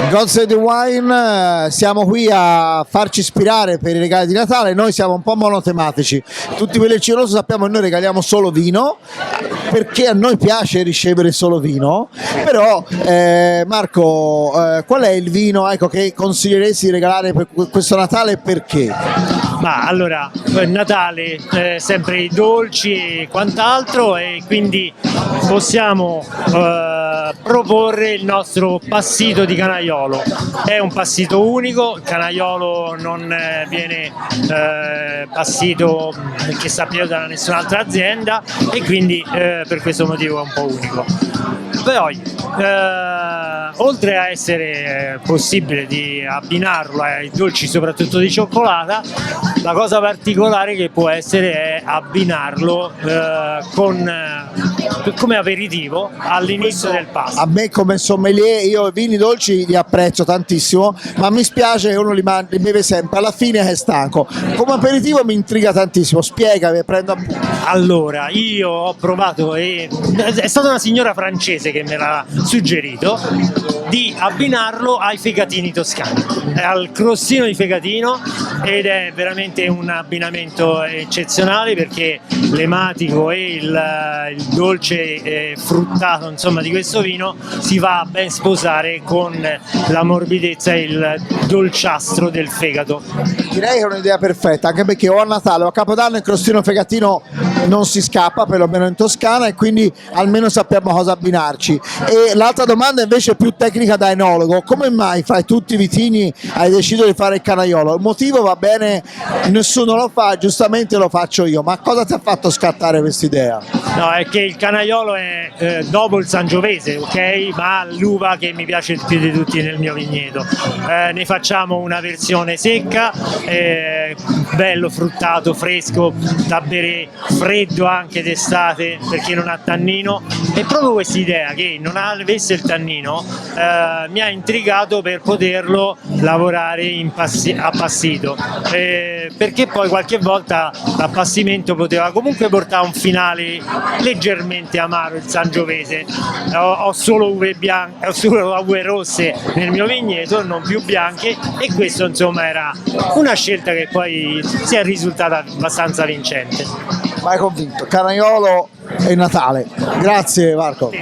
God Save the Wine, siamo qui a farci ispirare per i regali di Natale. Noi siamo un po' monotematici, tutti quelli del Ciroso sappiamo che noi regaliamo solo vino perché a noi piace ricevere solo vino, però Marco, qual è il vino, ecco, che consiglieresti di regalare per questo Natale e perché? Ma allora, Natale, sempre i dolci e quant'altro, e quindi possiamo proporre il nostro passito di canaiolo. È un passito unico, il canaiolo non viene passito che sappia da nessun'altra azienda e quindi per questo motivo è un po' unico. Poi, oltre a essere possibile di abbinarlo ai dolci soprattutto di cioccolata, la cosa particolare che può essere è abbinarlo come aperitivo all'inizio del pasto. A me come sommelier, io i vini dolci li apprezzo tantissimo, ma mi spiace che uno li beve sempre alla fine che è stanco. Come aperitivo mi intriga tantissimo, spiegami, prendo a... Allora, io ho provato, e è stata una signora francese che me l'ha suggerito, di abbinarlo ai fegatini toscani, al crostino di fegatino, ed è veramente un abbinamento eccezionale perché l'ematico e il dolce fruttato, insomma, di questo vino si va a ben sposare con la morbidezza e il dolciastro del fegato. Direi che è un'idea perfetta, anche perché o a Natale o a Capodanno il crostino fegatino non si scappa, perlomeno in Toscana, e quindi almeno sappiamo cosa abbinarci. E l'altra domanda invece è più tecnica da enologo: come mai fra tutti i vitini hai deciso di fare il canaiolo? Il motivo va bene, nessuno lo fa, giustamente lo faccio io, ma cosa ti ha fatto scattare questa idea? No, è che il canaiolo è dopo il sangiovese, ok? Ma l'uva che mi piace più di tutti nel mio vigneto. Ne facciamo una versione secca, bello fruttato, fresco, da bere freddo anche d'estate perché non ha tannino, e proprio questa idea che non avesse il tannino mi ha intrigato per poterlo lavorare appassito, perché poi qualche volta l'appassimento poteva comunque portare a un finale leggermente amaro. Il sangiovese ho solo uve bianche, ho solo uve rosse nel mio vigneto, non più bianche, e questo insomma era una scelta che poi si è risultata abbastanza vincente. Mai convinto, canaiolo e Natale. Grazie Marco.